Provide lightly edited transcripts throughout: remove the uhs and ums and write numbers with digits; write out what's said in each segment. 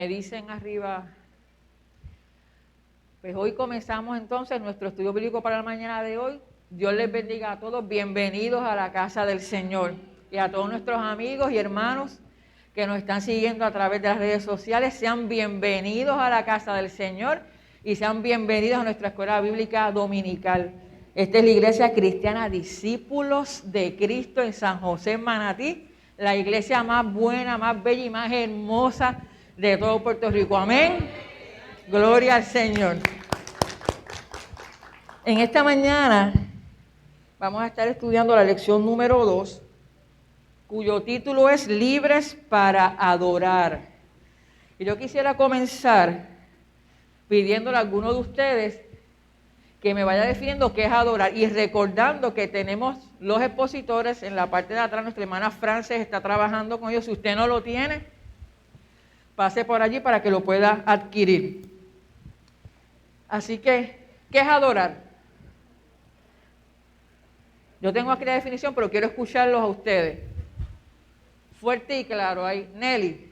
Me dicen arriba, pues hoy comenzamos entonces nuestro estudio bíblico para la mañana de hoy. Dios les bendiga a todos, bienvenidos a la casa del Señor. Y a todos nuestros amigos y hermanos que nos están siguiendo a través de las redes sociales, sean bienvenidos a la casa del Señor y sean bienvenidos a nuestra escuela bíblica dominical. Esta es la iglesia cristiana Discípulos de Cristo en San José, Manatí, la iglesia más buena, más bella y más hermosa de todo Puerto Rico. Amén. Gloria al Señor. En esta mañana vamos a estar estudiando la lección número 2, cuyo título es Libres para Adorar. Y yo quisiera comenzar pidiéndole a alguno de ustedes que me vaya definiendo qué es adorar y recordando que tenemos los expositores en la parte de atrás. Nuestra hermana Frances está trabajando con ellos. Si usted no lo tiene, pase por allí para que lo pueda adquirir. Así que, ¿qué es adorar? Yo tengo aquí la definición, pero quiero escucharlos a ustedes. Fuerte y claro ahí. Nelly.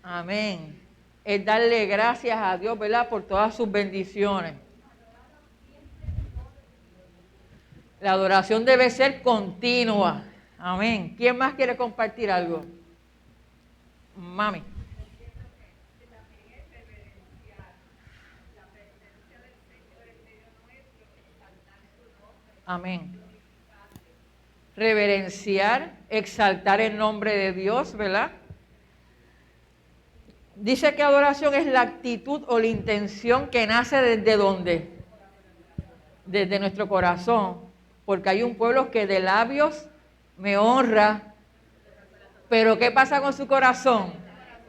Amén. Es darle gracias a Dios, ¿verdad? Por todas sus bendiciones. La adoración debe ser continua. Amén. ¿Quién más quiere compartir algo? Mami. Amén. Reverenciar, exaltar el nombre de Dios, ¿verdad? Dice que adoración es la actitud o la intención que nace desde ¿dónde? Desde nuestro corazón. Porque hay un pueblo que de labios me honra, pero ¿qué pasa con su corazón?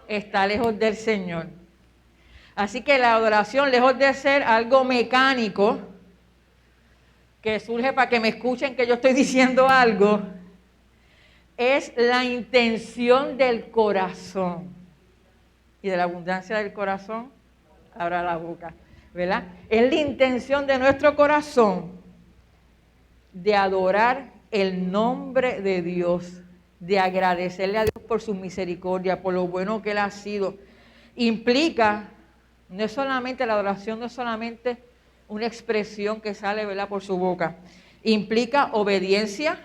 Está lejos del Señor. Así que la adoración, lejos de ser algo mecánico, que surge para que me escuchen que yo estoy diciendo algo, es la intención del corazón. Y de la abundancia del corazón, abra la boca, ¿verdad? Es la intención de nuestro corazón de adorar el nombre de Dios, de agradecerle a Dios por su misericordia, por lo bueno que Él ha sido. Implica, no es solamente la adoración, no es solamente una expresión que sale, ¿verdad?, por su boca. Implica obediencia,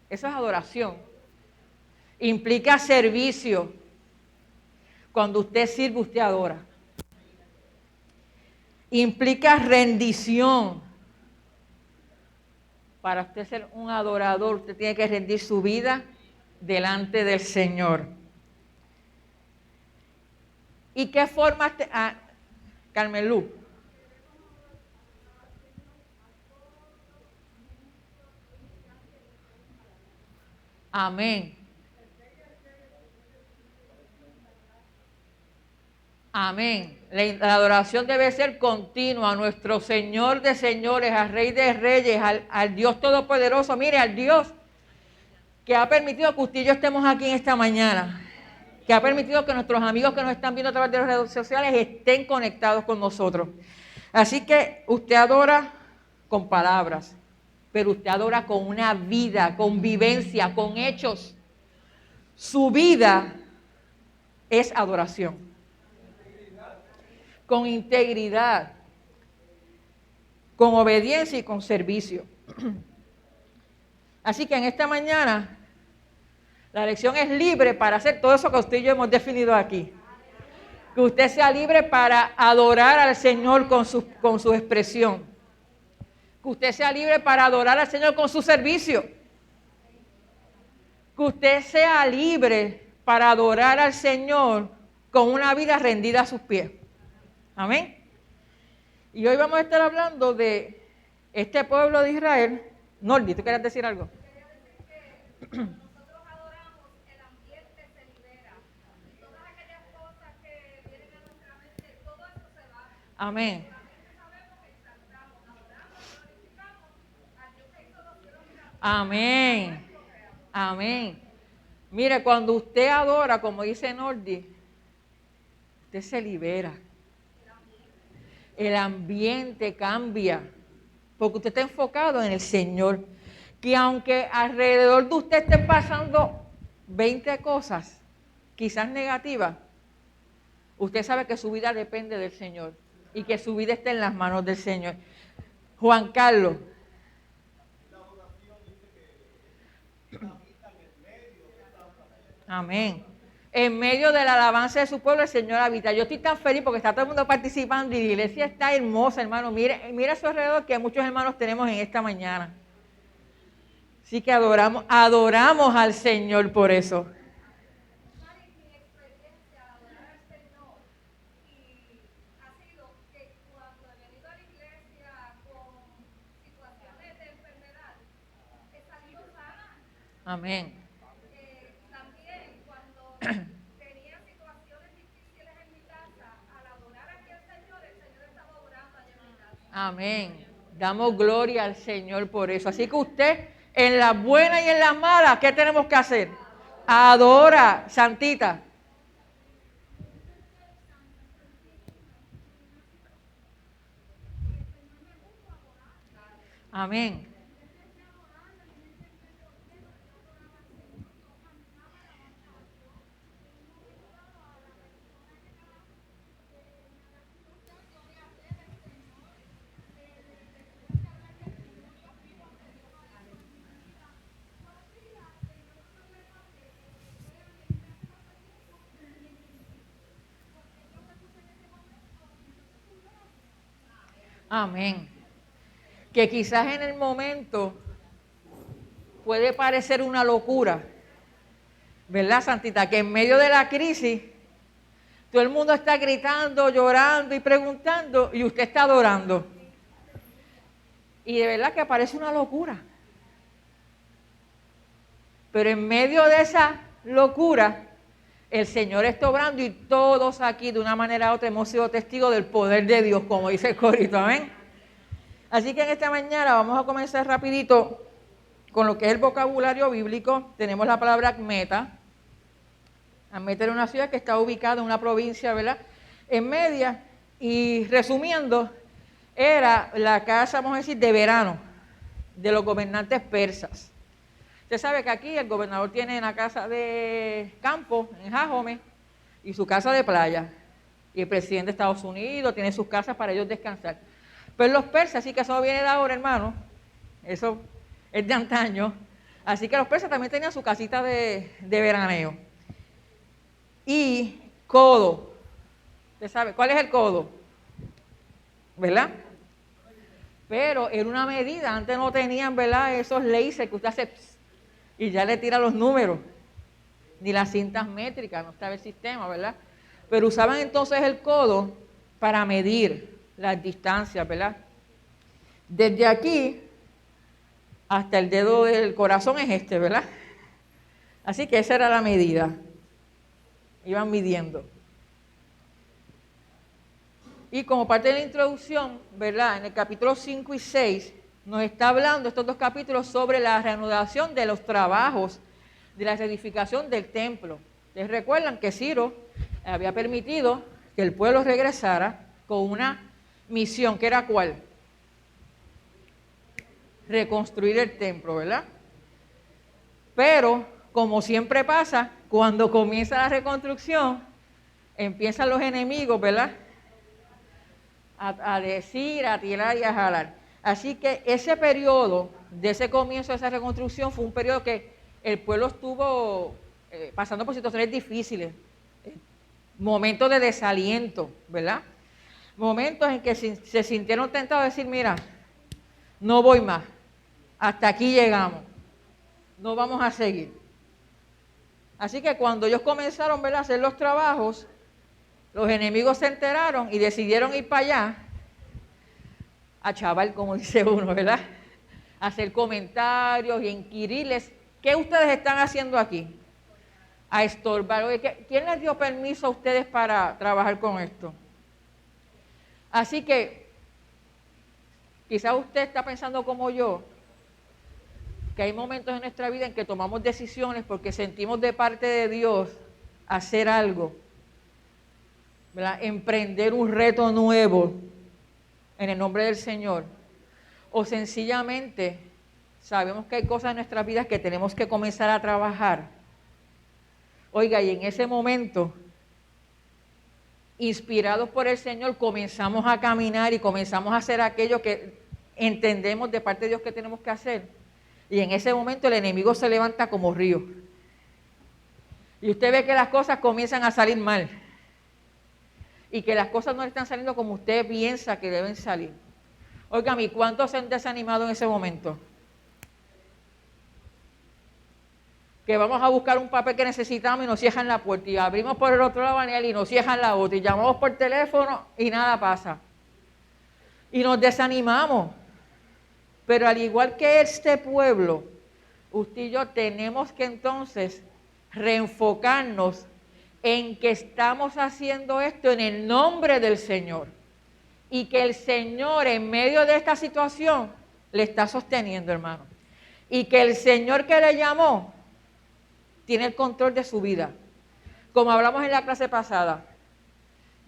eso es adoración. Implica servicio. Cuando usted sirve, usted adora. Implica rendición. Para usted ser un adorador, usted tiene que rendir su vida delante del Señor. ¿Y qué forma? Carmen Luz. Amén. Amén. La adoración debe ser continua a nuestro Señor de señores, al Rey de reyes, al Dios todopoderoso. Mire, al Dios que ha permitido que usted y yo estemos aquí en esta mañana, que ha permitido que nuestros amigos que nos están viendo a través de las redes sociales estén conectados con nosotros. Así que usted adora con palabras, pero usted adora con una vida, con vivencia, con hechos. Su vida es adoración. Con integridad, con obediencia y con servicio. Así que en esta mañana la lección es libre para hacer todo eso que usted y yo hemos definido aquí. Que usted sea libre para adorar al Señor con su expresión. Que usted sea libre para adorar al Señor con su servicio. Que usted sea libre para adorar al Señor con una vida rendida a sus pies. Amén. Y hoy vamos a estar hablando de este pueblo de Israel. Nordi, ¿tú querías decir algo? Nosotros adoramos, el ambiente se libera. Y todas aquellas cosas que vienen a nuestra mente, todo eso se va. Amén. Solamente sabemos que exaltamos, adoramos, glorificamos al Dios que hizo los cielos y la tierra. Amén. Amén. Mire, cuando usted adora, como dice Nordi, usted se libera. El ambiente cambia. porque usted está enfocado en el Señor. Que aunque alrededor de usted estén pasando 20 cosas, quizás negativas, usted sabe que su vida depende del Señor y que su vida está en las manos del Señor. Juan Carlos. Amén. En medio de la alabanza de su pueblo, el Señor habita. Yo estoy tan feliz porque está todo el mundo participando y la iglesia está hermosa, hermano. Mira a su alrededor, que muchos hermanos tenemos en esta mañana. Así que adoramos al Señor por eso. Mari, mi experiencia de adorar al Señor y ha sido que cuando he venido a la iglesia con situaciones de enfermedad, he salido sana. Amén. También cuando tenía situaciones difíciles en mi casa, al adorar aquí al Señor, el Señor estaba orando allá en mi casa. Amén. Damos gloria al Señor por eso. Así que usted, en las buenas y en las malas, ¿qué tenemos que hacer? Adora, santita. Amén. Amén. Que quizás en el momento puede parecer una locura, ¿verdad, santita? Que en medio de la crisis todo el mundo está gritando, llorando y preguntando y usted está adorando. Y de verdad que parece una locura. Pero en medio de esa locura, el Señor está obrando y todos aquí de una manera u otra hemos sido testigos del poder de Dios, como dice el corito, amén. Así que en esta mañana vamos a comenzar rapidito con lo que es el vocabulario bíblico. Tenemos la palabra Acmeta. Acmeta era una ciudad que está ubicada en una provincia, ¿verdad?, en Media, y resumiendo, era la casa, vamos a decir, de verano de los gobernantes persas. Usted sabe que aquí el gobernador tiene una casa de campo en Jajome y su casa de playa. Y el presidente de Estados Unidos tiene sus casas para ellos descansar. Pero los persas, así que eso no viene de ahora, hermano, eso es de antaño. Así que los persas también tenían su casita de veraneo. Y codo. ¿Usted sabe cuál es el codo? ¿Verdad? Pero era una medida, antes no tenían, ¿verdad?, esos lasers que usted hace y ya le tira los números, ni las cintas métricas, no estaba el sistema, ¿verdad? Pero usaban entonces el codo para medir las distancias, ¿verdad? Desde aquí hasta el dedo del corazón es este, ¿verdad? Así que esa era la medida. Iban midiendo. Y como parte de la introducción, ¿verdad?, en el capítulo 5 y 6 nos está hablando estos dos capítulos sobre la reanudación de los trabajos de la reedificación del templo. Ustedes recuerdan que Ciro había permitido que el pueblo regresara con una misión, que era ¿cuál? Reconstruir el templo, ¿verdad? Pero, como siempre pasa, cuando comienza la reconstrucción, empiezan los enemigos, ¿verdad?, a decir, a tirar y a jalar. Así que ese periodo, de ese comienzo de esa reconstrucción, fue un periodo que el pueblo estuvo pasando por situaciones difíciles, momentos de desaliento, ¿verdad? Momentos en que se sintieron tentados de decir, mira, no voy más, hasta aquí llegamos, no vamos a seguir. Así que cuando ellos comenzaron, ¿verdad?, a hacer los trabajos, los enemigos se enteraron y decidieron ir para allá, a chaval, como dice uno, ¿verdad?, a hacer comentarios y inquirirles, ¿qué ustedes están haciendo aquí? A estorbar. Oye, ¿quién les dio permiso a ustedes para trabajar con esto? Así que, quizás usted está pensando como yo, que hay momentos en nuestra vida en que tomamos decisiones porque sentimos de parte de Dios hacer algo, ¿verdad?, emprender un reto nuevo en el nombre del Señor. o sencillamente sabemos que hay cosas en nuestras vidas que tenemos que comenzar a trabajar. Oiga, y en ese momento, inspirados por el Señor, comenzamos a caminar y comenzamos a hacer aquello que entendemos de parte de Dios que tenemos que hacer. Y en ese momento el enemigo se levanta como río. Y usted ve que las cosas comienzan a salir mal. Y que las cosas no están saliendo como usted piensa que deben salir. Oiga, ¿y cuántos se han desanimado en ese momento? Que vamos a buscar un papel que necesitamos y nos cierran la puerta. Y abrimos por el otro lado y nos cierran la otra. Y llamamos por teléfono y nada pasa. Y nos desanimamos. Pero al igual que este pueblo, usted y yo tenemos que entonces reenfocarnos en que estamos haciendo esto en el nombre del Señor. Y que el Señor en medio de esta situación le está sosteniendo, hermano. Y que el Señor que le llamó tiene el control de su vida. Como hablamos en la clase pasada,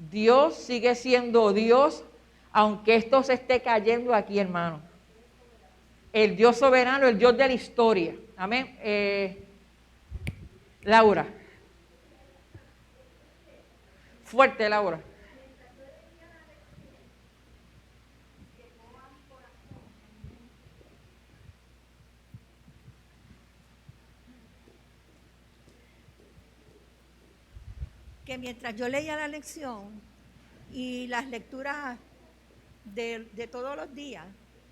Dios sigue siendo Dios, aunque esto se esté cayendo aquí, hermano. El Dios soberano, el Dios de la historia. Amén. Laura. Fuerte, Laura. Que mientras yo leía la lección y las lecturas de todos los días,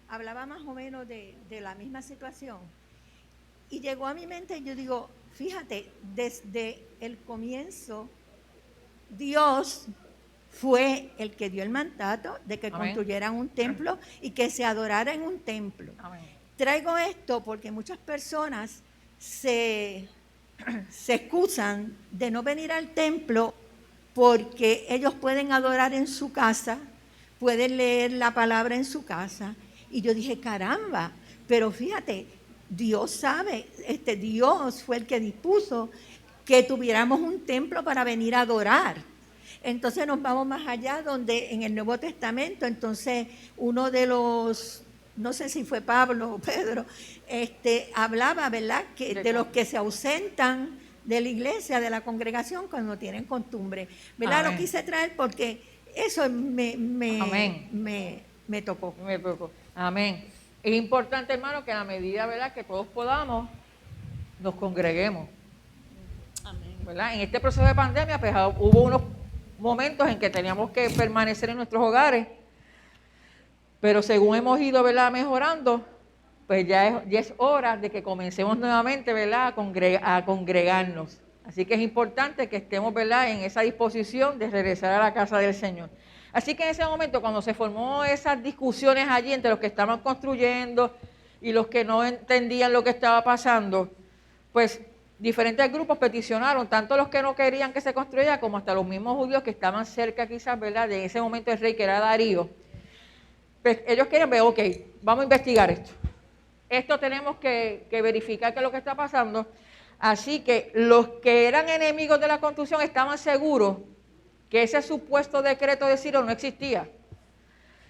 hablaba más o menos de la misma situación. Y llegó a mi mente, yo digo, fíjate, desde el comienzo, Dios fue el que dio el mandato de que Amén. construyeran un templo y que se adorara en un templo. Amén. Traigo esto porque muchas personas se excusan de no venir al templo porque ellos pueden adorar en su casa, pueden leer la palabra en su casa. Y yo dije, caramba, pero fíjate, Dios sabe, Dios fue el que dispuso que tuviéramos un templo para venir a adorar. Entonces nos vamos más allá, donde en el Nuevo Testamento, entonces uno de los, no sé si fue Pablo o Pedro, hablaba, ¿verdad?, que de los que se ausentan de la iglesia, de la congregación, cuando tienen costumbre. ¿Verdad? Amén. Lo quise traer porque eso me tocó. Me tocó. Amén. Es importante, hermano, que a la medida, ¿verdad?, que todos podamos, nos congreguemos. Amén. ¿Verdad? En este proceso de pandemia, pues hubo unos momentos en que teníamos que permanecer en nuestros hogares, pero según hemos ido, ¿verdad?, mejorando, pues ya es hora de que comencemos nuevamente, ¿verdad?, a congregarnos. Así que es importante que estemos, ¿verdad?, en esa disposición de regresar a la casa del Señor. Así que en ese momento, cuando se formó esas discusiones allí entre los que estaban construyendo y los que no entendían lo que estaba pasando, pues diferentes grupos peticionaron, tanto los que no querían que se construyera como hasta los mismos judíos que estaban cerca quizás, ¿verdad?, de ese momento el rey que era Darío. Pues ellos quieren ver, ok, vamos a investigar esto. Esto tenemos que verificar qué es lo que está pasando. Así que los que eran enemigos de la construcción estaban seguros que ese supuesto decreto de Ciro no existía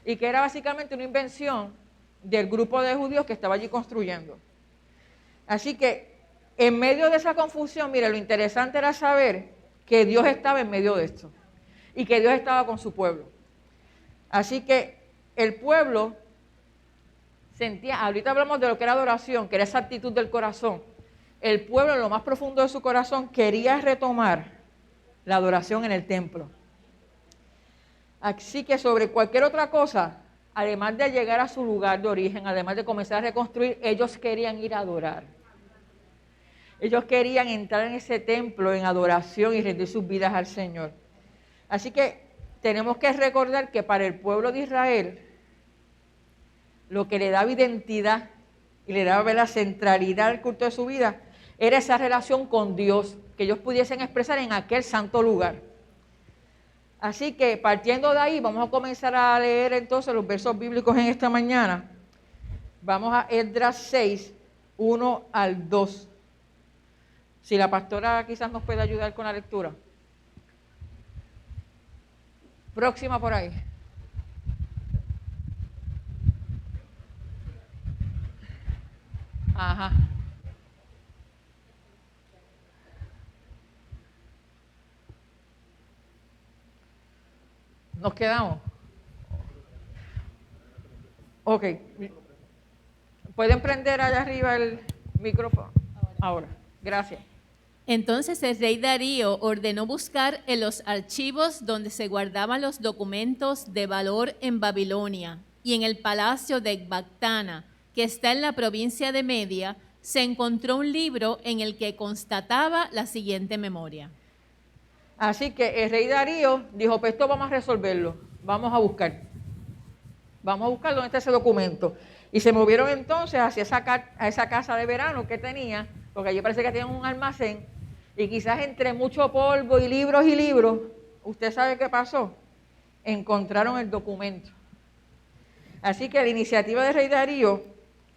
y que era básicamente una invención del grupo de judíos que estaba allí construyendo. Así que en medio de esa confusión, mire, lo interesante era saber que Dios estaba en medio de esto y que Dios estaba con su pueblo. Así que el pueblo sentía, ahorita hablamos de lo que era adoración, que era esa actitud del corazón. El pueblo en lo más profundo de su corazón quería retomar la adoración en el templo. Así que sobre cualquier otra cosa, además de llegar a su lugar de origen, además de comenzar a reconstruir, ellos querían ir a adorar. Ellos querían entrar en ese templo en adoración y rendir sus vidas al Señor. Así que tenemos que recordar que para el pueblo de Israel, lo que le daba identidad y le daba la centralidad al culto de su vida era esa relación con Dios, que ellos pudiesen expresar en aquel santo lugar. Así que partiendo de ahí, vamos a comenzar a leer entonces los versos bíblicos en esta mañana. Vamos a Esdras 6, 1 al 2. Si la pastora quizás nos puede ayudar con la lectura. Próxima por ahí. Ajá. Nos quedamos. Ok. ¿Pueden prender allá arriba el micrófono? Ahora. Gracias. Entonces el rey Darío ordenó buscar en los archivos donde se guardaban los documentos de valor en Babilonia y en el palacio de Ecbatana, que está en la provincia de Media, se encontró un libro en el que constataba la siguiente memoria. Así que el rey Darío dijo, pues esto vamos a resolverlo, vamos a buscar. Vamos a buscar dónde está ese documento. Y se movieron entonces hacia esa casa de verano que tenía, porque allí parece que tenían un almacén, y quizás entre mucho polvo y libros, ¿usted sabe qué pasó? Encontraron el documento. Así que la iniciativa del rey Darío,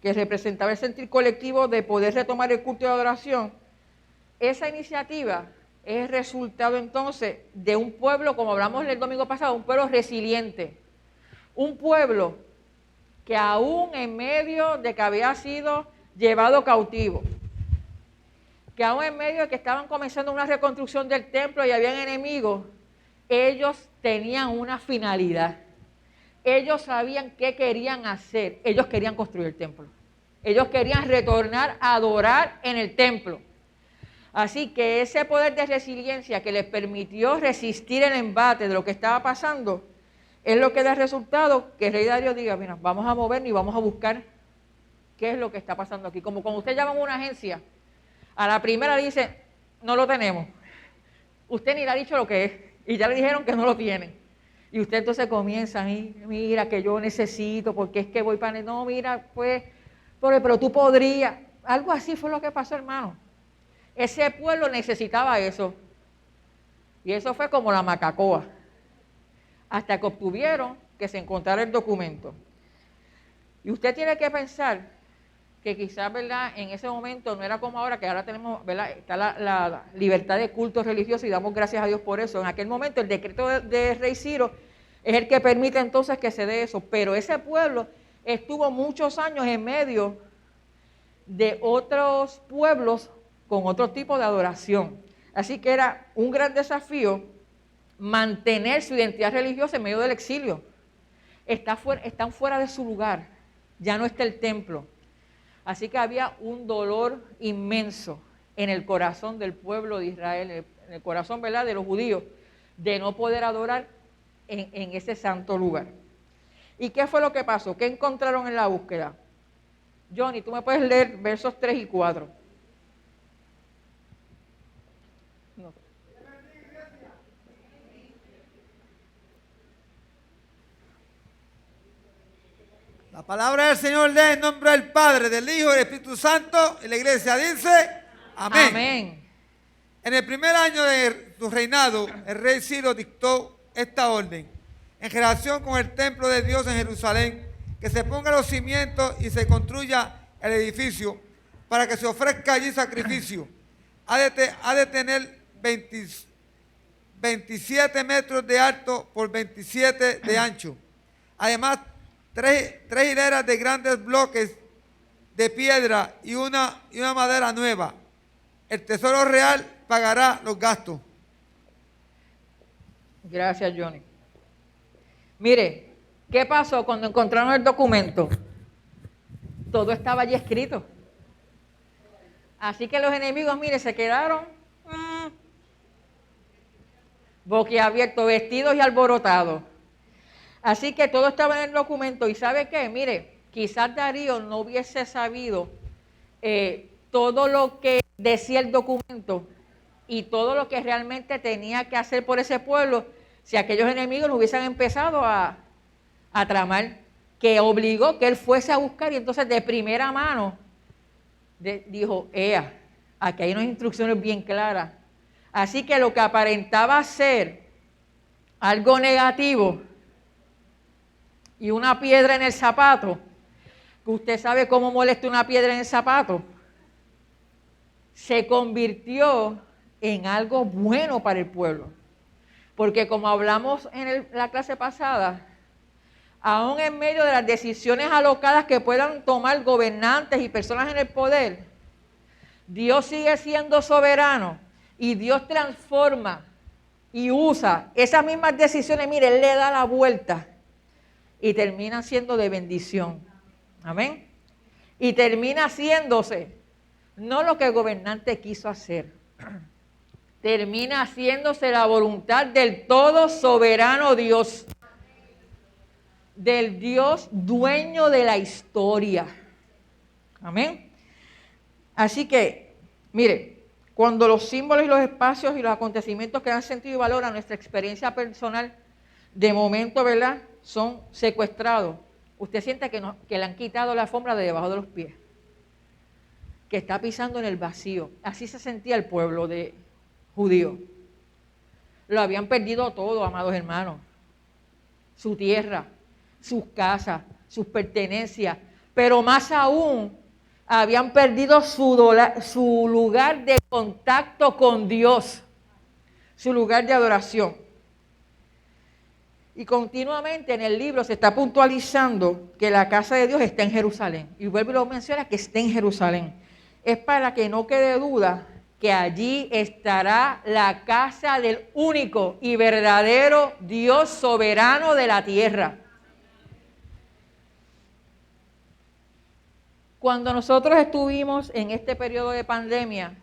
que representaba el sentir colectivo de poder retomar el culto de adoración, esa iniciativa es el resultado entonces de un pueblo, como hablamos el domingo pasado, un pueblo resiliente, un pueblo que aún en medio de que había sido llevado cautivo, que aún en medio de que estaban comenzando una reconstrucción del templo y habían enemigos, ellos tenían una finalidad. Ellos sabían qué querían hacer. Ellos querían construir el templo. Ellos querían retornar a adorar en el templo. Así que ese poder de resiliencia que les permitió resistir el embate de lo que estaba pasando, es lo que da resultado que el rey Darío diga, mira, vamos a movernos y vamos a buscar qué es lo que está pasando aquí. Como cuando usted llama a una agencia, a la primera le dice, no lo tenemos. Usted ni le ha dicho lo que es y ya le dijeron que no lo tienen. Y usted entonces comienza, mira que yo necesito, porque es que voy para... No, mira, pues, pero tú podrías. Algo así fue lo que pasó, hermano. Ese pueblo necesitaba eso. Y eso fue como la macacoa. Hasta que obtuvieron que se encontrara el documento. Y usted tiene que pensar que quizás, ¿verdad?, en ese momento no era como ahora, que ahora tenemos, ¿verdad?, está la libertad de culto religioso y damos gracias a Dios por eso. En aquel momento el decreto de rey Ciro es el que permite entonces que se dé eso. Pero ese pueblo estuvo muchos años en medio de otros pueblos con otro tipo de adoración. Así que era un gran desafío mantener su identidad religiosa en medio del exilio. Están fuera de su lugar, ya no está el templo. Así que había un dolor inmenso en el corazón del pueblo de Israel, en el corazón, ¿verdad?, de los judíos, de no poder adorar en ese santo lugar. ¿Y qué fue lo que pasó? ¿Qué encontraron en la búsqueda? Johnny, tú me puedes leer versos 3 y 4. No. La palabra del Señor lee en nombre del Padre, del Hijo y del Espíritu Santo. Y la iglesia dice, amén. Amén. En el primer año de su reinado, el rey Ciro dictó esta orden. En relación con el templo de Dios en Jerusalén, que se pongan los cimientos y se construya el edificio para que se ofrezca allí sacrificio. Ha de tener 27 metros de alto por 27 de ancho. Además, tres hileras de grandes bloques de piedra y una madera nueva. El Tesoro Real pagará los gastos. Gracias, Johnny. Mire, ¿qué pasó cuando encontraron el documento? Todo estaba allí escrito. Así que los enemigos, mire, se quedaron boquiabiertos, vestidos y alborotados. Así que todo estaba en el documento. ¿Y sabe qué? Mire, quizás Darío no hubiese sabido todo lo que decía el documento y todo lo que realmente tenía que hacer por ese pueblo si aquellos enemigos no hubiesen empezado a tramar, que obligó que él fuese a buscar y entonces de primera mano dijo, aquí hay unas instrucciones bien claras. Así que lo que aparentaba ser algo negativo y una piedra en el zapato, que usted sabe cómo molesta una piedra en el zapato, se convirtió en algo bueno para el pueblo. Porque como hablamos en la clase pasada, aún en medio de las decisiones alocadas que puedan tomar gobernantes y personas en el poder, Dios sigue siendo soberano y Dios transforma y usa esas mismas decisiones. Mire, Él le da la vuelta y termina siendo de bendición. Amén. Y termina haciéndose no lo que el gobernante quiso hacer. Termina haciéndose la voluntad del todo soberano Dios. Del Dios dueño de la historia. Amén. Así que, mire, cuando los símbolos y los espacios y los acontecimientos que dan sentido y valor a nuestra experiencia personal, de momento, ¿verdad?, son secuestrados. Usted siente que le han quitado la alfombra de debajo de los pies, que está pisando en el vacío. Así se sentía el pueblo de judío. Lo habían perdido todo, amados hermanos. Su tierra, sus casas, sus pertenencias, pero más aún habían perdido su lugar de contacto con Dios, su lugar de adoración. Y continuamente en el libro se está puntualizando que la casa de Dios está en Jerusalén. Y vuelve y lo menciona, que está en Jerusalén. Es para que no quede duda que allí estará la casa del único y verdadero Dios soberano de la tierra. Cuando nosotros estuvimos en este periodo de pandemia,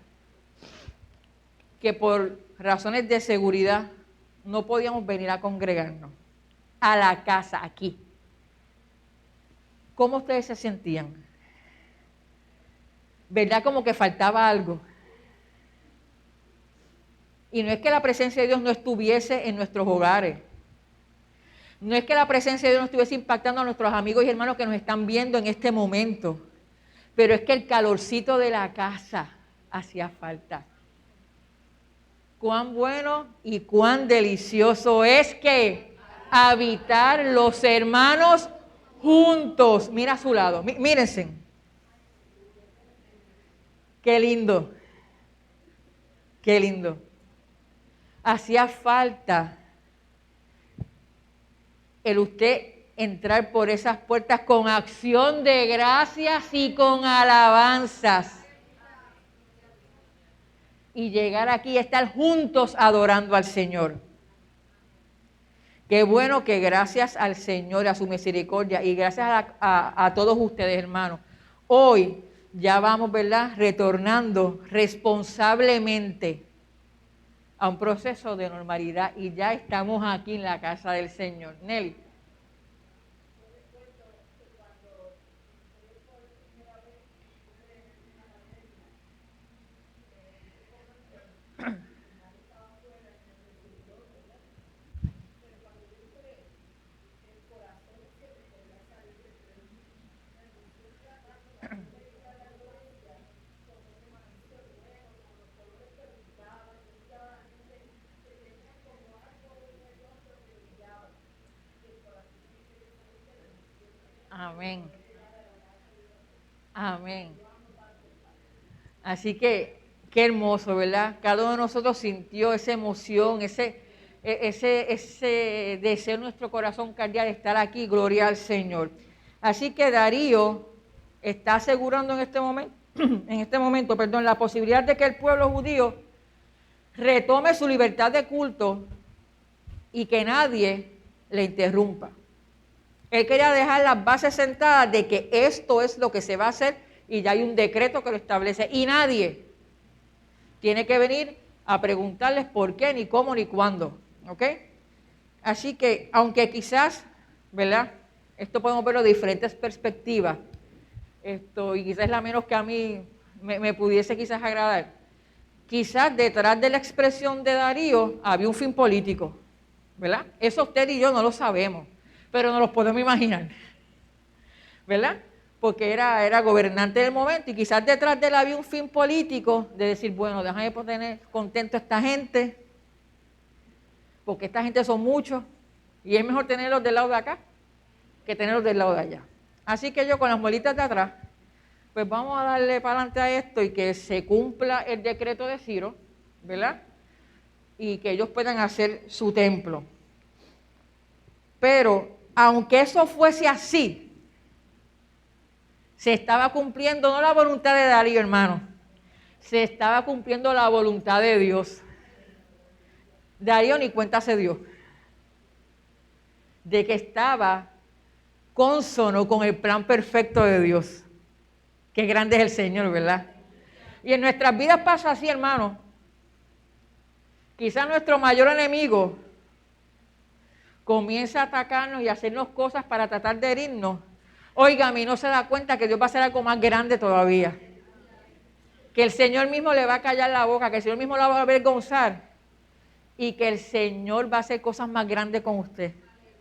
que por razones de seguridad no podíamos venir a congregarnos a la casa aquí, ¿cómo ustedes se sentían? ¿Verdad? Como que faltaba algo. Y no es que la presencia de Dios no estuviese en nuestros hogares. No es que la presencia de Dios no estuviese impactando a nuestros amigos y hermanos que nos están viendo en este momento. Pero es que el calorcito de la casa hacía falta. Cuán bueno y cuán delicioso es que habitar los hermanos juntos. Mira a su lado, mírense. Qué lindo. Qué lindo. Hacía falta el usted entrar por esas puertas con acción de gracias y con alabanzas. Y llegar aquí y estar juntos adorando al Señor. Qué bueno que gracias al Señor, a su misericordia y gracias a todos ustedes, hermanos, hoy ya vamos, ¿verdad?, retornando responsablemente a un proceso de normalidad y ya estamos aquí en la casa del Señor. Nelly. Amén. Amén. Así que, qué hermoso, ¿verdad? Cada uno de nosotros sintió esa emoción, ese deseo en nuestro corazón cardial de estar aquí, gloria al Señor. Así que Darío está asegurando en este momento, la posibilidad de que el pueblo judío retome su libertad de culto y que nadie le interrumpa. Él quería dejar las bases sentadas de que esto es lo que se va a hacer y ya hay un decreto que lo establece. Y nadie tiene que venir a preguntarles por qué, ni cómo, ni cuándo. ¿Ok? Así que, aunque quizás, ¿verdad?, esto podemos verlo de diferentes perspectivas, y quizás es la menos que a mí me pudiese quizás agradar. Quizás detrás de la expresión de Darío había un fin político, ¿verdad? Eso usted y yo no lo sabemos, pero nos lo podemos imaginar, ¿verdad? Porque era gobernante del momento y quizás detrás de él había un fin político de decir, bueno, déjame poner contento a esta gente, porque esta gente son muchos y es mejor tenerlos del lado de acá que tenerlos del lado de allá. Así que yo con las muelitas de atrás, pues vamos a darle para adelante a esto y que se cumpla el decreto de Ciro, ¿verdad? Y que ellos puedan hacer su templo. Pero aunque eso fuese así, se estaba cumpliendo no la voluntad de Darío, hermano, se estaba cumpliendo la voluntad de Dios. Darío ni cuenta se dio de que estaba cónsono con el plan perfecto de Dios. Qué grande es el Señor, ¿verdad? Y en nuestras vidas pasa así, hermano. Quizás nuestro mayor enemigo comienza a atacarnos y a hacernos cosas para tratar de herirnos. Óigame, y no se da cuenta que Dios va a hacer algo más grande todavía. Que el Señor mismo le va a callar la boca, que el Señor mismo la va a avergonzar y que el Señor va a hacer cosas más grandes con usted.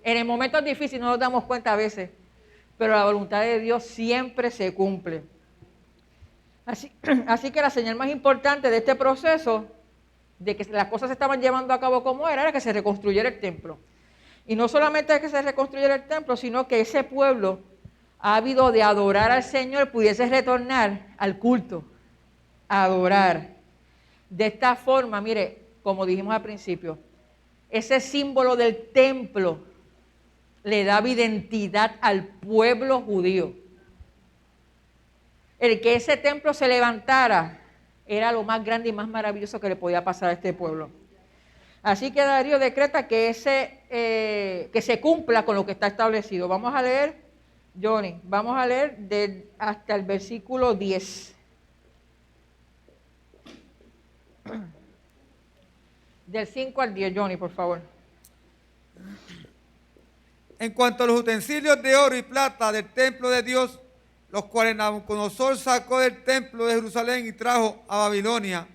En el momento difícil no nos damos cuenta a veces, pero la voluntad de Dios siempre se cumple. Así que la señal más importante de este proceso, de que las cosas se estaban llevando a cabo como era que se reconstruyera el templo. Y no solamente que se reconstruyera el templo, sino que ese pueblo, ávido de adorar al Señor, pudiese retornar al culto, a adorar. De esta forma, mire, como dijimos al principio, ese símbolo del templo le daba identidad al pueblo judío. El que ese templo se levantara era lo más grande y más maravilloso que le podía pasar a este pueblo. Así que Darío decreta que se cumpla con lo que está establecido. Vamos a leer, Johnny, vamos a leer hasta el versículo 10. Del 5 al 10, Johnny, por favor. En cuanto a los utensilios de oro y plata del templo de Dios, los cuales Nabucodonosor sacó del templo de Jerusalén y trajo a Babilonia,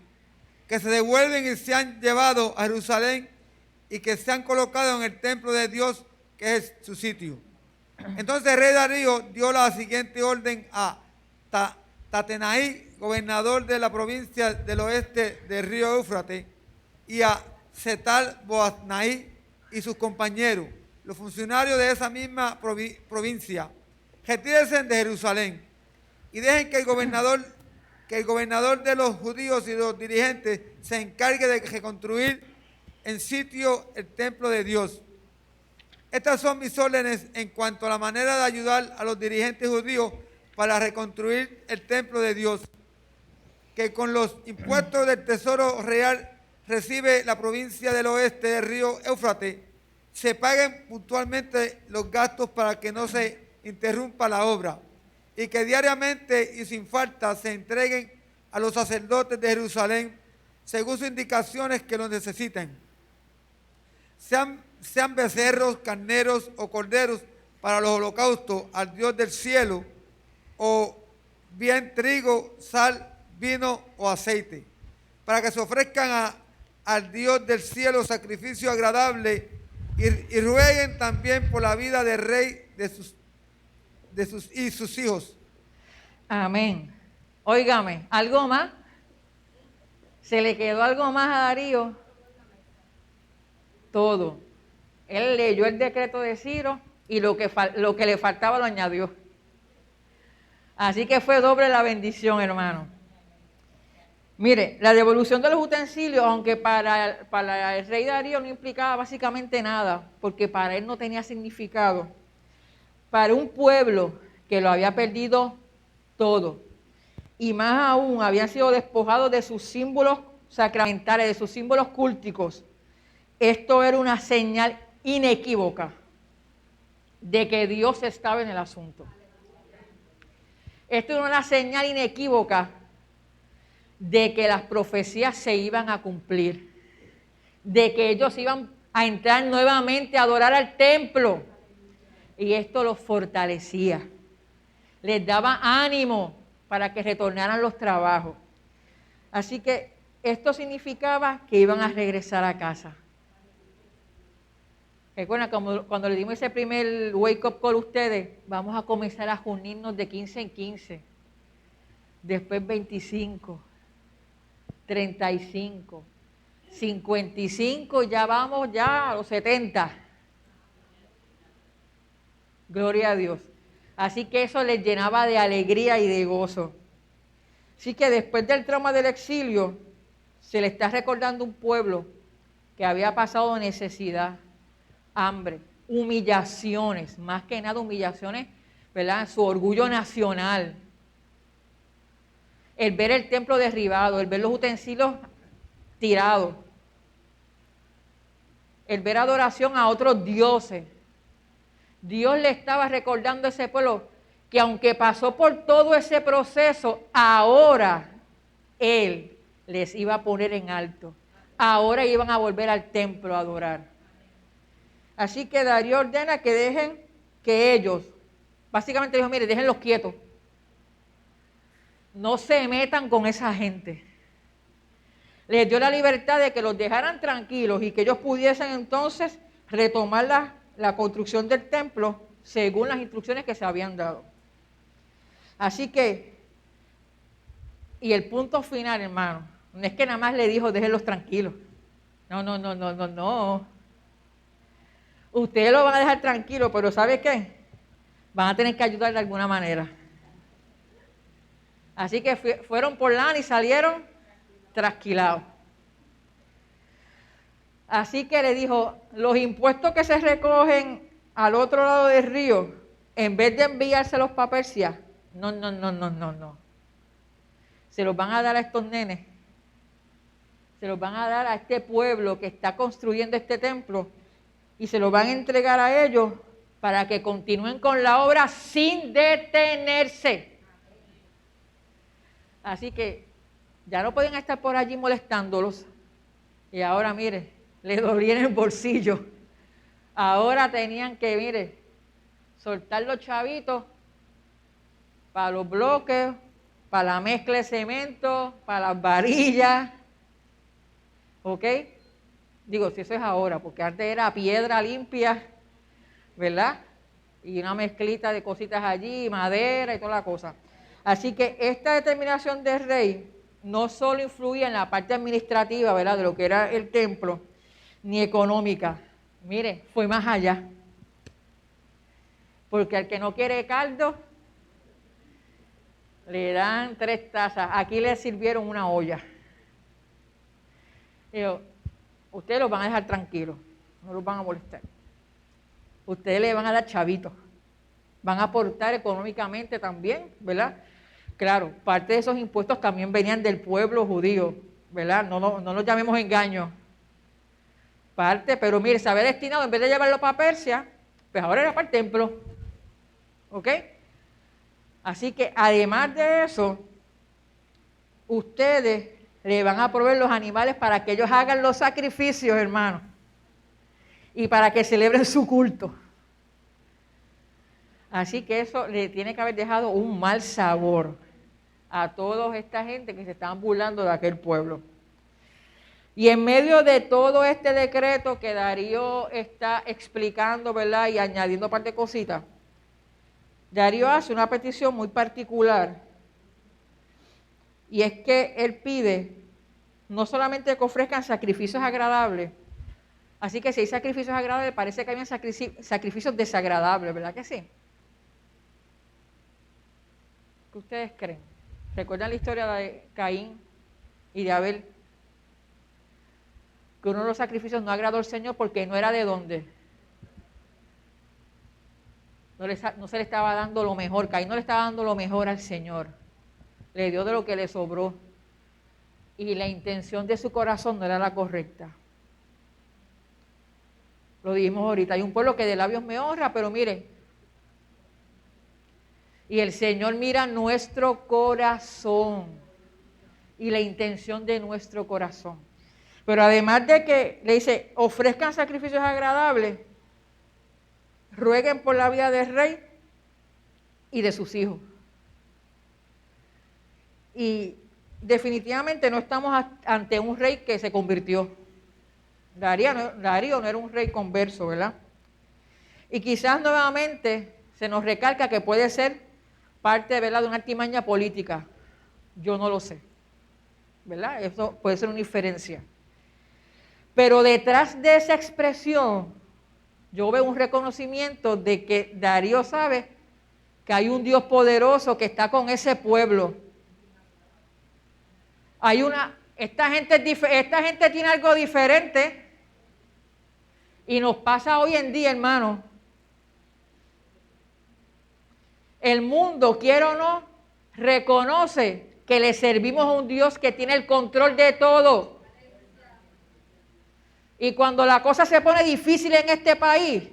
que se devuelven y se han llevado a Jerusalén y que se han colocado en el templo de Dios, que es su sitio. Entonces el rey Darío dio la siguiente orden a Tatenaí, gobernador de la provincia del oeste del río Éufrates, y a Setar-Boaznaí y sus compañeros, los funcionarios de esa misma provincia: retírense de Jerusalén y dejen que el gobernador de los judíos y los dirigentes se encargue de reconstruir en sitio el templo de Dios. Estas son mis órdenes en cuanto a la manera de ayudar a los dirigentes judíos para reconstruir el templo de Dios, que con los impuestos del tesoro real recibe la provincia del oeste del río Éufrates, se paguen puntualmente los gastos para que no se interrumpa la obra, y que diariamente y sin falta se entreguen a los sacerdotes de Jerusalén según sus indicaciones que lo necesiten. Sean becerros, carneros o corderos para los holocaustos al Dios del cielo, o bien trigo, sal, vino o aceite, para que se ofrezcan al Dios del cielo sacrificio agradable, y rueguen también por la vida del rey y sus hijos. Amén. Óigame, ¿algo más? ¿Se le quedó algo más a Darío? Todo. Él leyó el decreto de Ciro y lo que le faltaba lo añadió. Así que fue doble la bendición, hermano. Mire, la devolución de los utensilios, aunque para el rey Darío no implicaba básicamente nada, porque para él no tenía significado, para un pueblo que lo había perdido todo, y más aún habían sido despojados de sus símbolos sacramentales, de sus símbolos cúlticos, esto era una señal inequívoca de que Dios estaba en el asunto. Esto era una señal inequívoca de que las profecías se iban a cumplir, de que ellos iban a entrar nuevamente a adorar al templo. Y esto los fortalecía, les daba ánimo para que retornaran los trabajos. Así que esto significaba que iban a regresar a casa. Recuerden, cuando le dimos ese primer wake up call a ustedes, vamos a comenzar a unirnos de 15 en 15, después 25, 35, 55, ya vamos ya a los 70. Gloria a Dios. Así que eso les llenaba de alegría y de gozo. Así que después del trauma del exilio, se le está recordando un pueblo que había pasado necesidad, hambre, humillaciones, más que nada humillaciones, ¿verdad? Su orgullo nacional. El ver el templo derribado, el ver los utensilios tirados, el ver adoración a otros dioses. Dios le estaba recordando a ese pueblo que aunque pasó por todo ese proceso, ahora Él les iba a poner en alto. Ahora iban a volver al templo a adorar. Así que Darío ordena que dejen que ellos, básicamente dijo, mire, déjenlos quietos. No se metan con esa gente. Les dio la libertad de que los dejaran tranquilos y que ellos pudiesen entonces retomar la construcción del templo según las instrucciones que se habían dado. Así que, y el punto final, hermano, no es que nada más le dijo, déjenlos tranquilos. No. Ustedes lo van a dejar tranquilo, pero ¿sabe qué? Van a tener que ayudar de alguna manera. Así que fueron por lana y salieron trasquilados. Así que le dijo, los impuestos que se recogen al otro lado del río, en vez de enviárselos para Persia, no. Se los van a dar a estos nenes. Se los van a dar a este pueblo que está construyendo este templo y se los van a entregar a ellos para que continúen con la obra sin detenerse. Así que ya no pueden estar por allí molestándolos. Y ahora, mire, les dolía en el bolsillo. Ahora tenían que, mire, soltar los chavitos para los bloques, para la mezcla de cemento, para las varillas. ¿Ok? Digo, si eso es ahora, porque antes era piedra limpia, ¿verdad? Y una mezclita de cositas allí, madera y toda la cosa. Así que esta determinación del rey no solo influía en la parte administrativa, ¿verdad?, de lo que era el templo, ni económica. Mire, fue más allá. Porque al que no quiere caldo, le dan 3 tazas. Aquí le sirvieron una olla. Digo, ustedes los van a dejar tranquilos, no los van a molestar. Ustedes le van a dar chavitos. Van a aportar económicamente también, ¿verdad? Claro, parte de esos impuestos también venían del pueblo judío, ¿verdad? No los llamemos engaños. Parte, pero mire, se había destinado, en vez de llevarlo para Persia, pues ahora era para el templo. ¿Ok? Así que además de eso, ustedes le van a proveer los animales para que ellos hagan los sacrificios, hermanos, y para que celebren su culto. Así que eso le tiene que haber dejado un mal sabor a toda esta gente que se estaban burlando de aquel pueblo. Y en medio de todo este decreto que Darío está explicando, ¿verdad?, y añadiendo un par de cositas, Darío hace una petición muy particular, y es que él pide no solamente que ofrezcan sacrificios agradables, así que si hay sacrificios agradables, parece que habían sacrificios desagradables, ¿verdad que sí? ¿Qué ustedes creen? ¿Recuerdan la historia de Caín y de Abel? Que uno de los sacrificios no agradó al Señor porque no era de dónde. No se le estaba dando lo mejor. Caín no le estaba dando lo mejor al Señor. Le dio de lo que le sobró. Y la intención de su corazón no era la correcta. Lo dijimos ahorita. Hay un pueblo que de labios me honra, pero mire. Y el Señor mira nuestro corazón y la intención de nuestro corazón. Pero además de que le dice, ofrezcan sacrificios agradables, rueguen por la vida del rey y de sus hijos. Y definitivamente no estamos ante un rey que se convirtió. Darío no era un rey converso, ¿verdad? Y quizás nuevamente se nos recalca que puede ser parte, ¿verdad?, de una artimaña política. Yo no lo sé, ¿verdad? Eso puede ser una inferencia. Pero detrás de esa expresión, yo veo un reconocimiento de que Darío sabe que hay un Dios poderoso que está con ese pueblo. Esta gente tiene algo diferente. Y nos pasa hoy en día, hermano. El mundo, quiera o no, reconoce que le servimos a un Dios que tiene el control de todo. Y cuando la cosa se pone difícil en este país,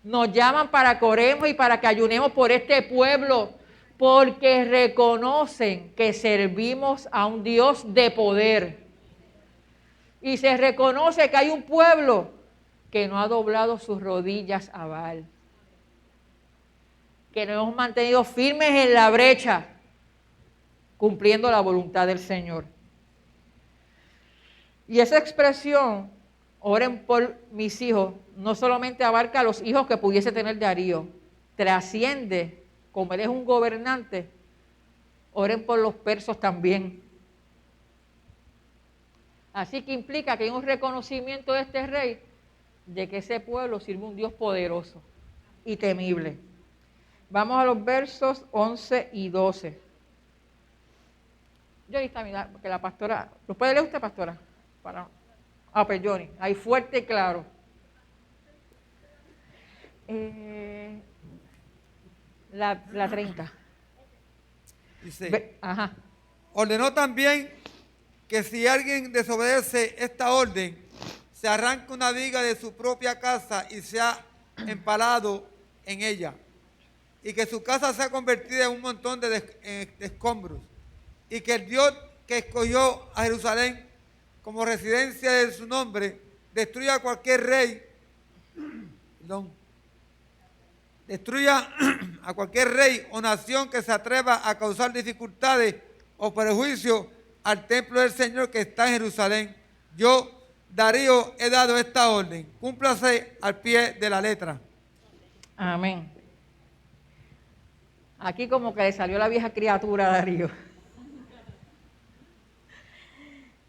nos llaman para que oremos y para que ayunemos por este pueblo, porque reconocen que servimos a un Dios de poder. Y se reconoce que hay un pueblo que no ha doblado sus rodillas a Baal, que nos hemos mantenido firmes en la brecha, cumpliendo la voluntad del Señor. Y esa expresión, oren por mis hijos, no solamente abarca a los hijos que pudiese tener Darío, trasciende, como él es un gobernante, oren por los persos también. Así que implica que hay un reconocimiento de este rey de que ese pueblo sirve a un Dios poderoso y temible. Vamos a los versos 11 y 12. Johnny está mirando, porque la pastora, ¿lo puede leer usted, pastora? Pues Johnny, ahí fuerte y claro. La 30. Dice, Ajá. ordenó también que si alguien desobedece esta orden, se arranque una viga de su propia casa y sea empalado en ella, y que su casa sea convertida en un montón de escombros, y que el Dios que escogió a Jerusalén como residencia de su nombre destruya a cualquier rey, destruya a cualquier rey o nación que se atreva a causar dificultades o perjuicio al templo del Señor que está en Jerusalén. Yo, Darío, he dado esta orden. Cúmplase al pie de la letra. Amén. Aquí como que le salió la vieja criatura a Darío.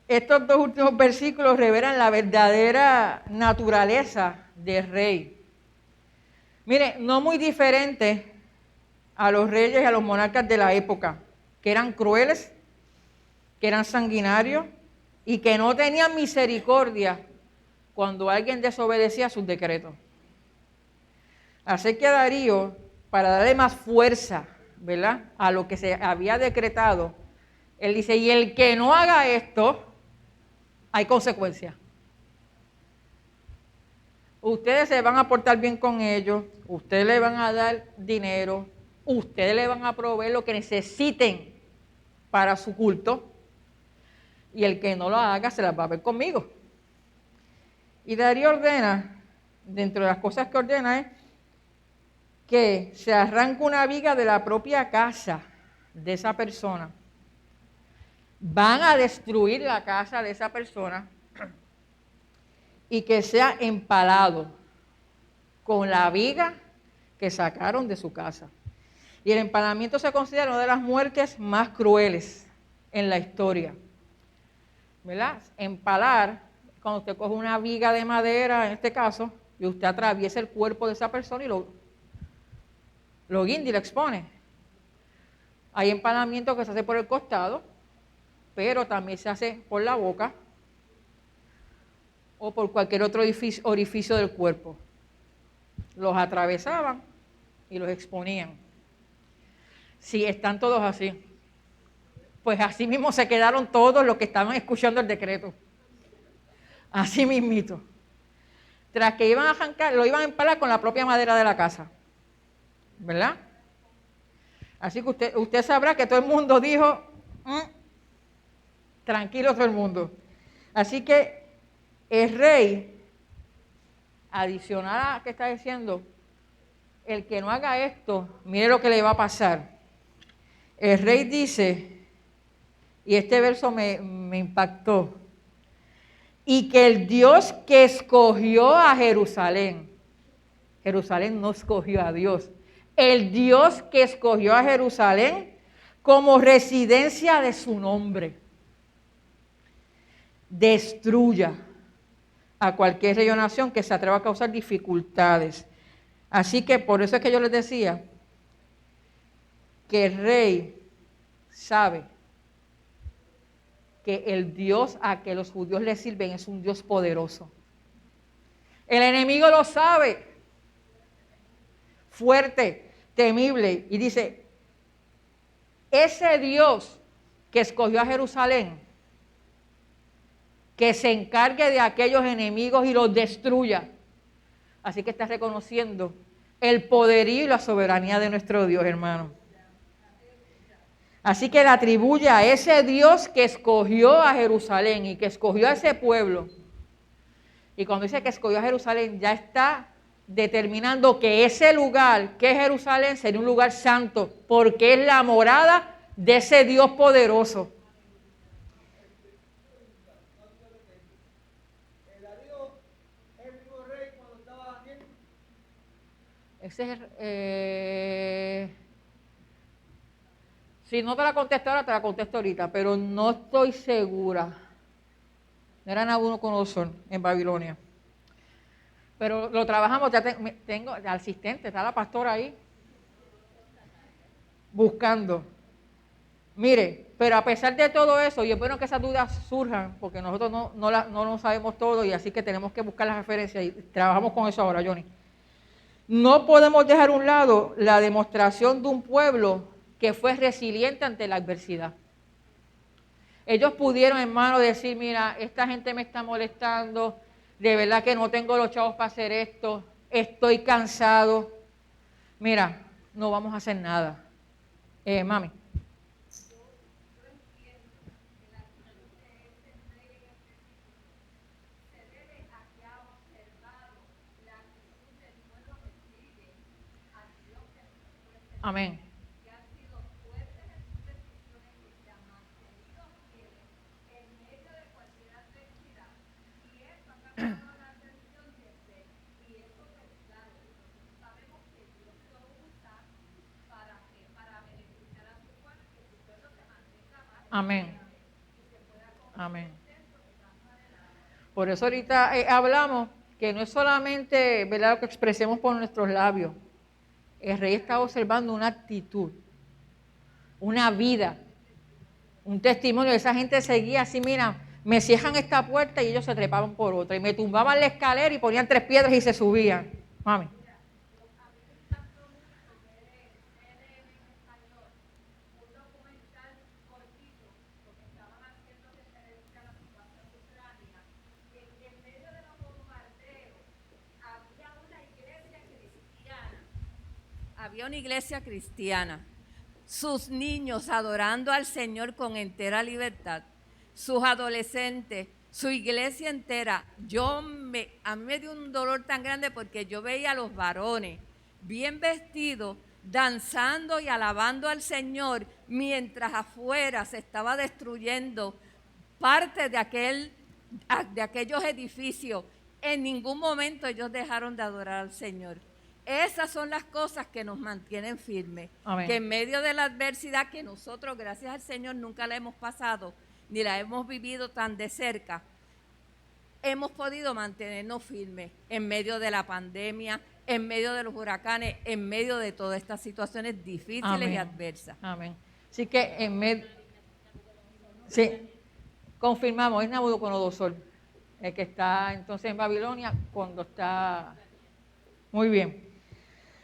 Estos dos últimos versículos revelan la verdadera naturaleza del rey. Mire, no muy diferente a los reyes y a los monarcas de la época, que eran crueles, que eran sanguinarios y que no tenían misericordia cuando alguien desobedecía sus decretos. Así que Darío, para darle más fuerza, ¿verdad?, a lo que se había decretado, él dice, y el que no haga esto, hay consecuencias. Ustedes se van a portar bien con ellos, ustedes le van a dar dinero, ustedes le van a proveer lo que necesiten para su culto, y el que no lo haga se las va a ver conmigo. Y Darío ordena, dentro de las cosas que ordena es que se arranque una viga de la propia casa de esa persona. Van a destruir la casa de esa persona y que sea empalado con la viga que sacaron de su casa. Y el empalamiento se considera una de las muertes más crueles en la historia, ¿verdad? Empalar, cuando usted coge una viga de madera, en este caso, y usted atraviesa el cuerpo de esa persona y lo guinda y lo expone. Hay empalamiento que se hace por el costado, pero también se hace por la boca o por cualquier otro orificio del cuerpo. Los atravesaban y los exponían. Sí, están todos así. Pues así mismo se quedaron todos los que estaban escuchando el decreto. Así mismito. Tras que iban a arrancar, lo iban a empalar con la propia madera de la casa. ¿Verdad? Así que usted sabrá que todo el mundo dijo, tranquilo todo el mundo. Así que el rey, adicional a que está diciendo, el que no haga esto, mire lo que le va a pasar. El rey dice, y este verso me impactó, y que el Dios que escogió a Jerusalén, Jerusalén no escogió a Dios, el Dios que escogió a Jerusalén como residencia de su nombre, destruya a cualquier rey o nación que se atreva a causar dificultades. Así que por eso es que yo les decía que el rey sabe que el Dios a que los judíos le sirven es un Dios poderoso. El enemigo lo sabe. Fuerte, temible. Y dice, ese Dios que escogió a Jerusalén, que se encargue de aquellos enemigos y los destruya. Así que está reconociendo el poderío y la soberanía de nuestro Dios, hermano. Así que le atribuye a ese Dios que escogió a Jerusalén y que escogió a ese pueblo. Y cuando dice que escogió a Jerusalén, ya está determinando que ese lugar, que es Jerusalén, sería un lugar santo, porque es la morada de ese Dios poderoso. Ese es si no te la contesto ahora, te la contesto ahorita, pero no estoy segura. No era Nabucodonosor en Babilonia. Pero lo trabajamos, ya tengo el asistente, está la pastora ahí, buscando. Mire, pero a pesar de todo eso, y es bueno que esas dudas surjan, porque nosotros no lo sabemos todo, y así que tenemos que buscar las referencias, y trabajamos con eso ahora, Johnny. No podemos dejar a un lado la demostración de un pueblo que fue resiliente ante la adversidad. Ellos pudieron, hermano, decir, mira, esta gente me está molestando, de verdad que no tengo los chavos para hacer esto, estoy cansado. Mira, no vamos a hacer nada. Mami. Amén. Amén. Amén. Por eso ahorita hablamos que no es solamente, ¿verdad?, lo que expresemos por nuestros labios. El rey está observando una actitud, una vida, un testimonio. Esa gente seguía así, mira, me cierran esta puerta y ellos se trepaban por otra. Y me tumbaban la escalera y ponían 3 piedras y se subían. Mami. Había una iglesia cristiana, sus niños adorando al Señor con entera libertad, sus adolescentes, su iglesia entera. A mí me dio un dolor tan grande porque yo veía a los varones bien vestidos, danzando y alabando al Señor, mientras afuera se estaba destruyendo parte de aquellos edificios. En ningún momento ellos dejaron de adorar al Señor. Esas son las cosas que nos mantienen firmes. Amén. Que en medio de la adversidad que nosotros, gracias al Señor, nunca la hemos pasado, ni la hemos vivido tan de cerca, hemos podido mantenernos firmes en medio de la pandemia, en medio de los huracanes, en medio de todas estas situaciones difíciles. Amén. Y adversas. Amén. Así que sí, confirmamos, es Nabucodonosor, el que está entonces en Babilonia cuando está muy bien.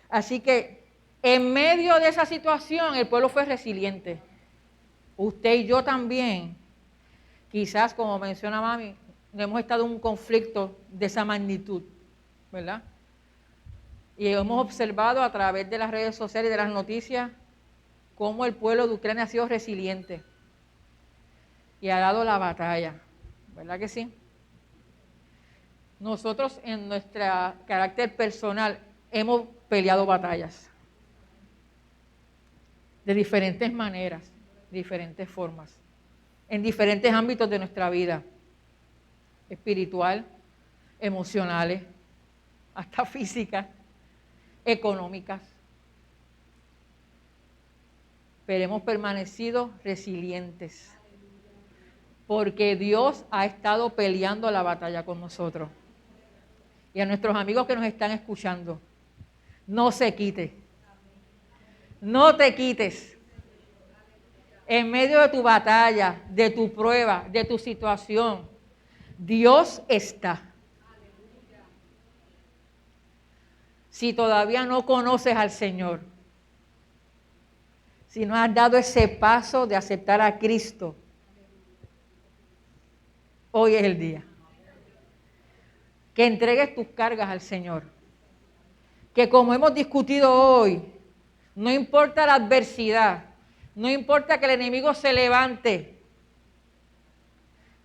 Así que en medio de esa situación el pueblo fue resiliente. Usted y yo también, quizás como menciona Mami, hemos estado en un conflicto de esa magnitud, ¿verdad? Y hemos observado a través de las redes sociales y de las noticias cómo el pueblo de Ucrania ha sido resiliente y ha dado la batalla, ¿verdad que sí? Nosotros en nuestro carácter personal hemos peleado batallas de diferentes maneras, diferentes formas, en diferentes ámbitos de nuestra vida, espiritual, emocionales, hasta físicas, económicas. Pero hemos permanecido resilientes, porque Dios ha estado peleando la batalla con nosotros. Y a nuestros amigos que nos están escuchando, no se quite, no te quites. En medio de tu batalla, de tu prueba, de tu situación, Dios está. si todavía no conoces al Señor, si no has dado ese paso de aceptar a Cristo, hoy es el día. Que entregues tus cargas al Señor. Que como hemos discutido hoy, no importa la adversidad, no importa que el enemigo se levante,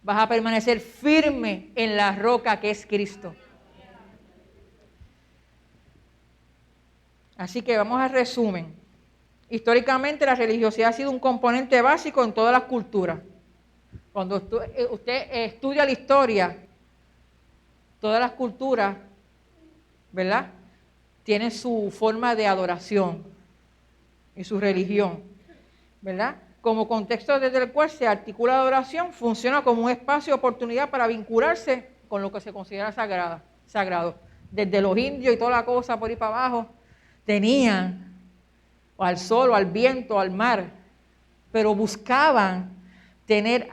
vas a permanecer firme en la roca que es Cristo. Así que vamos al resumen. Históricamente la religiosidad ha sido un componente básico en todas las culturas. Cuando usted estudia la historia, todas las culturas, ¿verdad?, tienen su forma de adoración y su religión, ¿verdad? Como contexto desde el cual se articula la adoración, funciona como un espacio de oportunidad para vincularse con lo que se considera sagrado. Desde los indios y toda la cosa por ahí para abajo, tenían o al sol, o al viento, o al mar, pero buscaban tener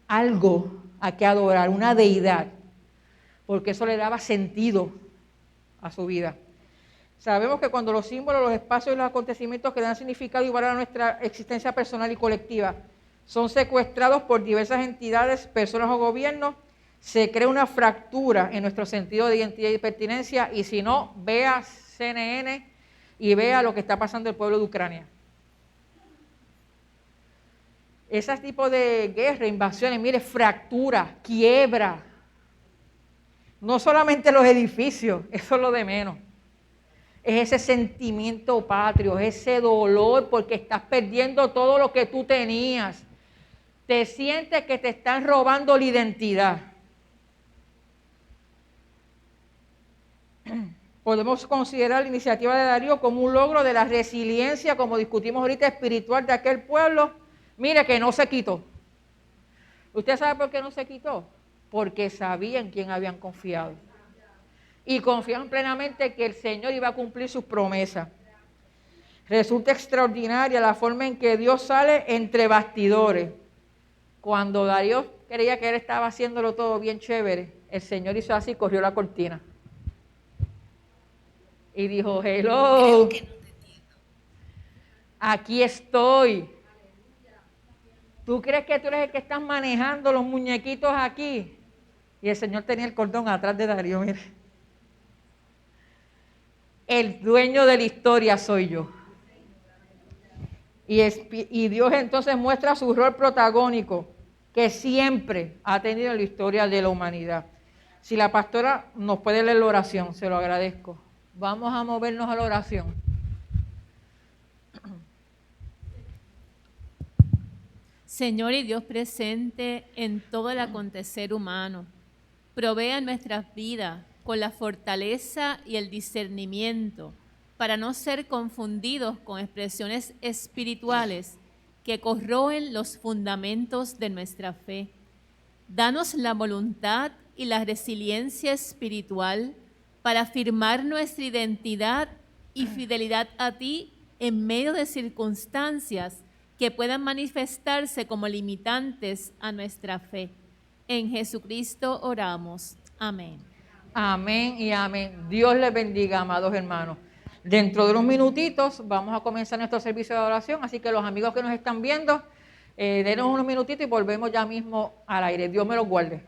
algo a que adorar, una deidad, porque eso le daba sentido a su vida. Sabemos que cuando los símbolos, los espacios y los acontecimientos que dan significado y valor a nuestra existencia personal y colectiva son secuestrados por diversas entidades, personas o gobiernos, se crea una fractura en nuestro sentido de identidad y pertinencia, y si no, vea CNN y vea lo que está pasando en el pueblo de Ucrania. Ese tipo de guerra, invasiones, mire, fractura, quiebra. No solamente los edificios, eso es lo de menos. Es ese sentimiento patrio, es ese dolor porque estás perdiendo todo lo que tú tenías. Te sientes que te están robando la identidad. Podemos considerar la iniciativa de Darío como un logro de la resiliencia, como discutimos ahorita, espiritual de aquel pueblo. Mire que no se quitó. ¿Usted sabe por qué no se quitó? Porque sabían en quién habían confiado. Y confiaban plenamente que el Señor iba a cumplir sus promesas. Resulta extraordinaria la forma en que Dios sale entre bastidores. Cuando Darío creía que él estaba haciéndolo todo bien chévere, el Señor hizo así, corrió la cortina. Y dijo, hello, aquí estoy. ¿Tú crees que tú eres el que estás manejando los muñequitos aquí? Y el Señor tenía el cordón atrás de Darío, mire. El dueño de la historia soy yo. Y Dios entonces muestra su rol protagónico que siempre ha tenido en la historia de la humanidad. Si la pastora nos puede leer la oración, se lo agradezco. Vamos a movernos a la oración. Señor y Dios presente en todo el acontecer humano, provea nuestras vidas con la fortaleza y el discernimiento para no ser confundidos con expresiones espirituales que corroen los fundamentos de nuestra fe. Danos la voluntad y la resiliencia espiritual para afirmar nuestra identidad y fidelidad a ti en medio de circunstancias que puedan manifestarse como limitantes a nuestra fe. En Jesucristo oramos. Amén. Amén y amén. Dios les bendiga, amados hermanos. Dentro de unos minutitos vamos a comenzar nuestro servicio de oración, así que los amigos que nos están viendo, denos unos minutitos y volvemos ya mismo al aire. Dios me los guarde.